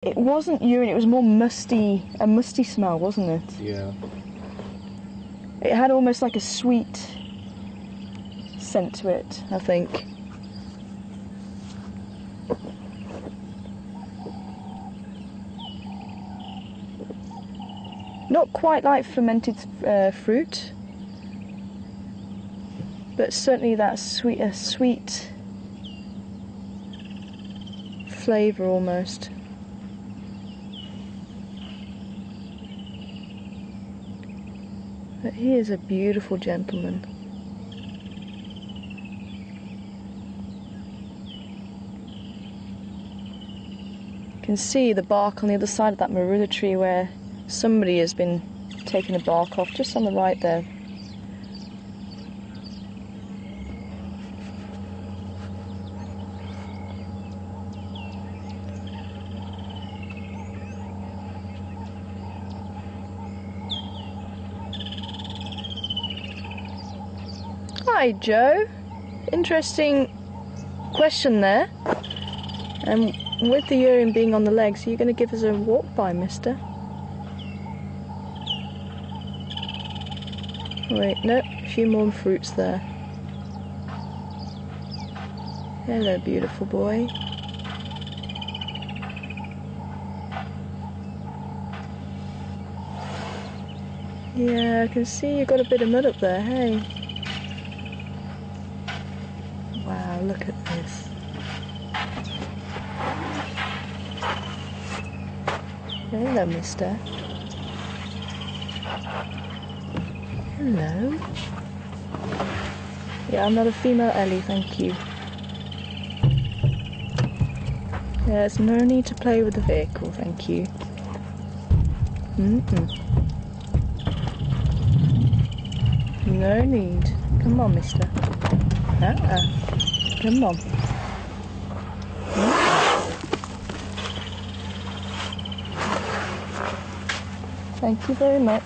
It wasn't urine, it was more musty, a musty smell, wasn't it? Yeah. It had almost like a sweet scent to it, I think. Not quite like fermented fruit, but certainly that sweet flavour almost. But he is a beautiful gentleman. You can see the bark on the other side of that Marula tree where somebody has been taking the bark off, just on the right there. Hi Joe, interesting question there. With the urine being on the legs, are you going to give us a walk by, mister? Wait, no, a few more fruits there. Hello, beautiful boy. Yeah, I can see you've got a bit of mud up there, hey? Wow, look at this. Hello, mister. Hello. Yeah, I'm not a female Ellie, thank you. There's no need to play with the vehicle, thank you. No need. Come on, mister. Come on. Thank you very much.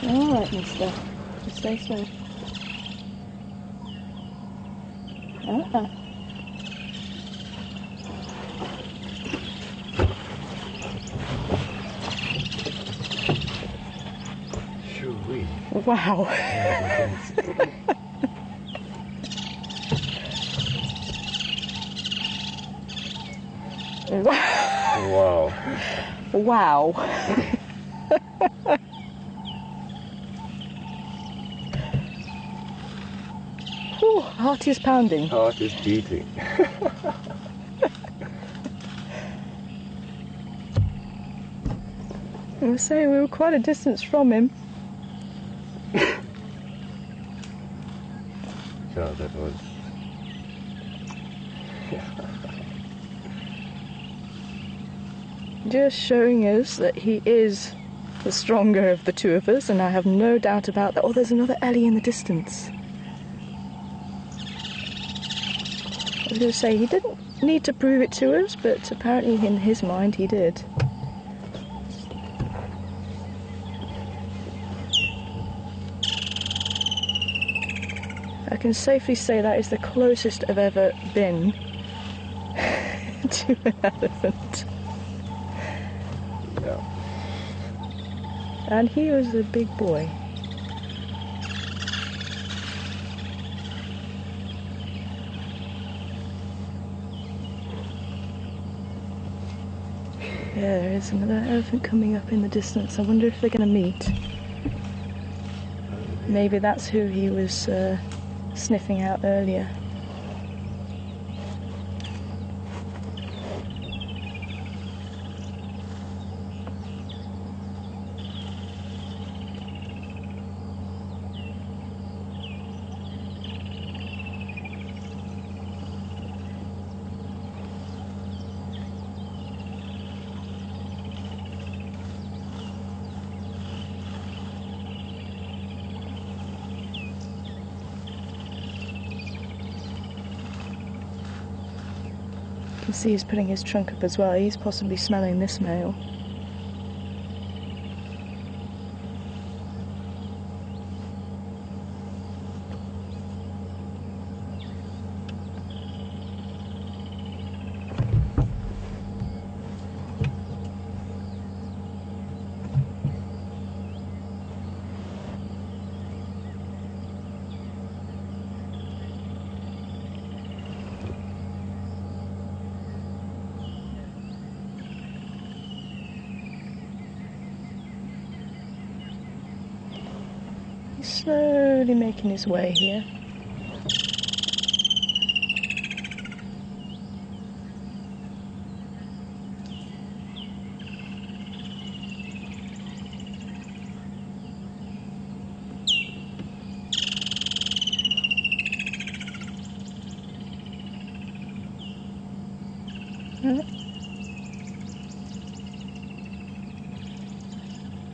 All right, mister. You say so. Wow. Wow. Wow. Whew, heart is pounding. Heart is beating. I was saying we were quite a distance from him. Yeah, that was... Just showing us that he is the stronger of the two of us, and I have no doubt about that. Oh, there's another Ellie in the distance. I was going to say, he didn't need to prove it to us, but apparently in his mind he did. I can safely say that is the closest I've ever been to an elephant. Yeah. And he was a big boy. Yeah, there is another elephant coming up in the distance. I wonder if they're going to meet. Maybe that's who he was sniffing out earlier. see he's putting his trunk up as well. He's possibly smelling this male. Slowly making his way here.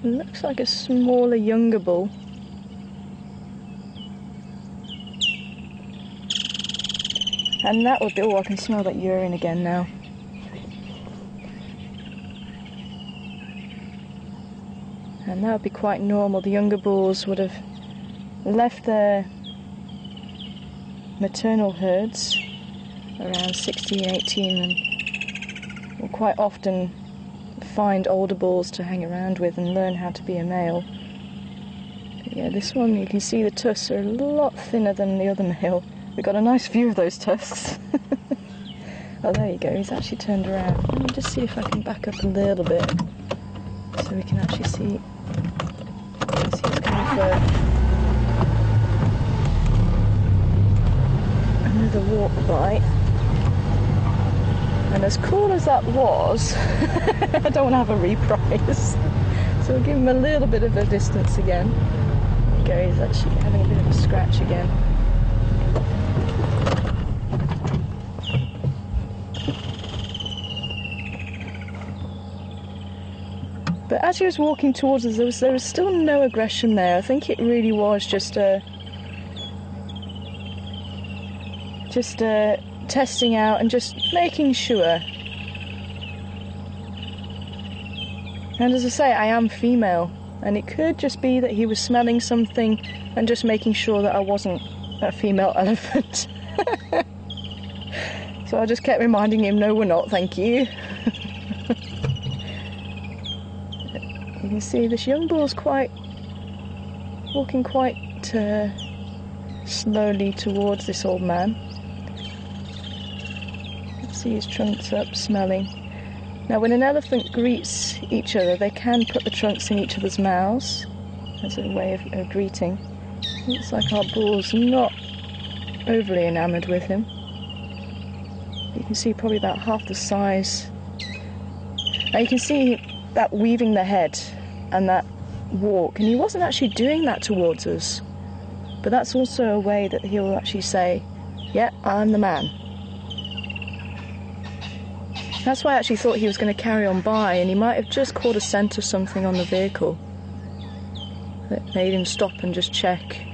Looks like a smaller, younger bull. And that would be, oh, I can smell that urine again now. And that would be quite normal. The younger bulls would have left their maternal herds around 16, 18 and will quite often find older bulls to hang around with and learn how to be a male. But yeah, this one, you can see the tusks are a lot thinner than the other male. We got a nice view of those tusks. Oh, there you go, he's actually turned around. Let me just see if I can back up a little bit so we can actually see. He's coming for another walk by. And as cool as that was, I don't want to have a reprise. So we'll give him a little bit of a distance again. There you go, he's actually having a bit of a scratch again. But as he was walking towards us, there was still no aggression there. I think it really was just testing out and just making sure. And as I say, I am female, and it could just be that he was smelling something and just making sure that I wasn't a female elephant. So I just kept reminding him, no, we're not, thank you. You can see this young bull's walking quite slowly towards this old man. You can see his trunks up, smelling. Now, when an elephant greets each other, they can put the trunks in each other's mouths as a way of greeting. Looks like our bull's not overly enamoured with him. You can see probably about half the size. Now you can see that weaving the head and that walk, and he wasn't actually doing that towards us, but that's also a way that he will actually say, yeah, I'm the man. That's why I actually thought he was going to carry on by, and he might have just caught a scent of something on the vehicle that made him stop and just check,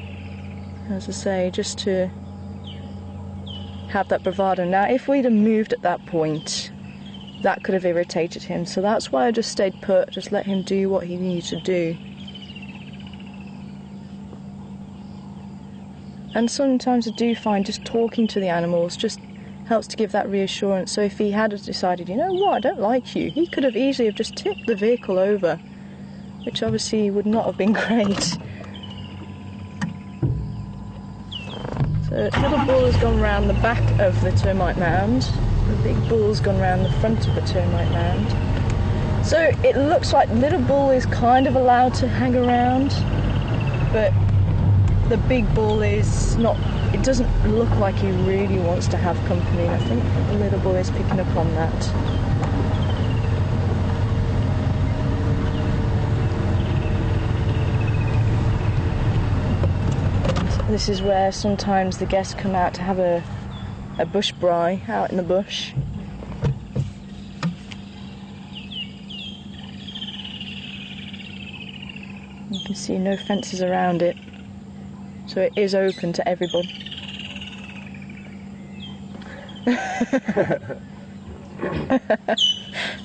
as I say, just to have that bravado. Now if we'd have moved at that point, that could have irritated him, so that's why I just stayed put, just let him do what he needed to do. And sometimes I do find just talking to the animals just helps to give that reassurance. So if he had decided, you know what, I don't like you, he could have easily have just tipped the vehicle over, which obviously would not have been great. So little bull has gone round the back of the termite mound. The big bull's gone round the front of the termite mound. So it looks like little bull is kind of allowed to hang around, but the big bull is not. It doesn't look like he really wants to have company. I think the little bull is picking up on that. So this is where sometimes the guests come out to have a bush braai out in the bush. You can see no fences around it, so it is open to everybody.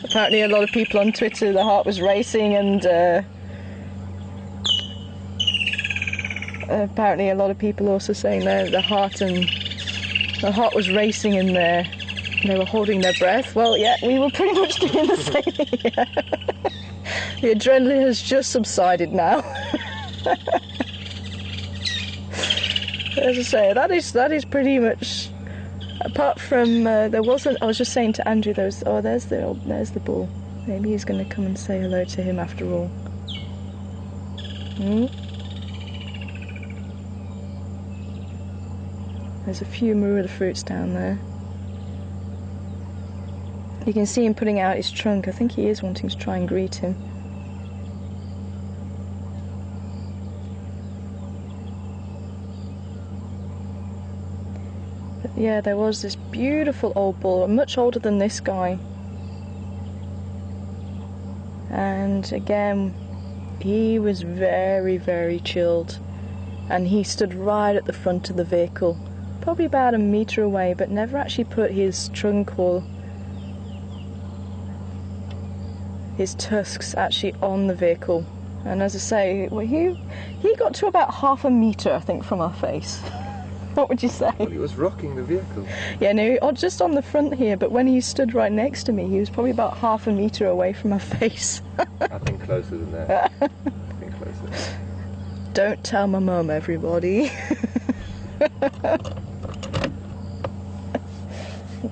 Apparently a lot of people on Twitter, the heart was racing, and apparently a lot of people also saying that the heart was racing in there. They were holding their breath. Well, yeah, we were pretty much doing the same thing. Yeah. The adrenaline has just subsided now. As I say, that is pretty much. Apart from there wasn't. I was just saying to Andrew, there's the bull. Maybe he's going to come and say hello to him after all. There's a few Marula fruits down there. You can see him putting out his trunk. I think he is wanting to try and greet him. But yeah, there was this beautiful old bull, much older than this guy. And again, he was very, very chilled. And he stood right at the front of the vehicle, probably about a metre away, but never actually put his trunk or his tusks actually on the vehicle. And as I say, well, he got to about half a metre, I think, from our face. What would you say? Well, he was rocking the vehicle. Yeah, no, just on the front here, but when he stood right next to me, he was probably about half a metre away from our face. I think closer than that. I think closer. Don't tell my mum, everybody.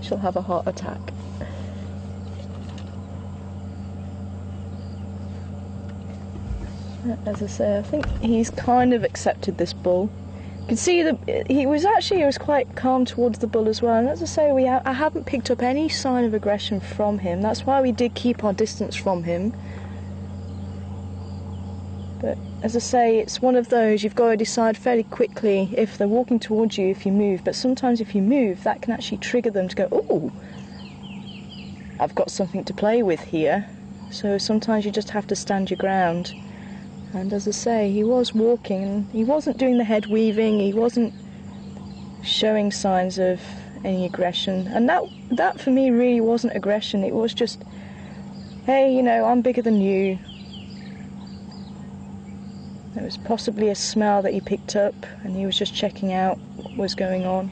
She'll have a heart attack. As I say, I think he's kind of accepted this bull. You can see that he was quite calm towards the bull as well. And as I say, I haven't picked up any sign of aggression from him. That's why we did keep our distance from him. But as I say, it's one of those, you've got to decide fairly quickly if they're walking towards you, if you move. But sometimes if you move, that can actually trigger them to go, "Ooh, I've got something to play with here." So sometimes you just have to stand your ground. And as I say, he was walking, and he wasn't doing the head weaving, he wasn't showing signs of any aggression. And that for me really wasn't aggression, it was just, hey, you know, I'm bigger than you. There was possibly a smell that he picked up, and he was just checking out what was going on.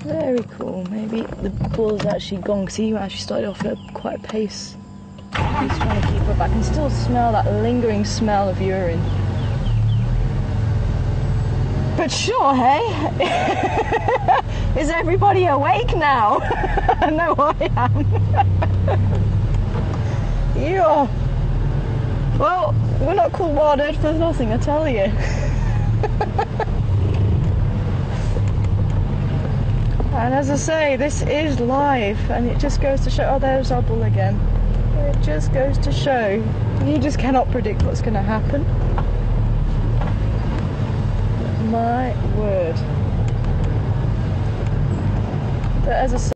Very cool. Maybe the bull's actually gone, because he actually started off at quite a pace. He's trying to keep up. I can still smell that lingering smell of urine. But sure, hey? Is everybody awake now? I know I am. Yeah. Well, we're not called WildEarth for nothing, I tell you. And as I say, this is live, and it just goes to show. Oh, there's our bull again. It just goes to show you just cannot predict what's going to happen. My word. But as I say,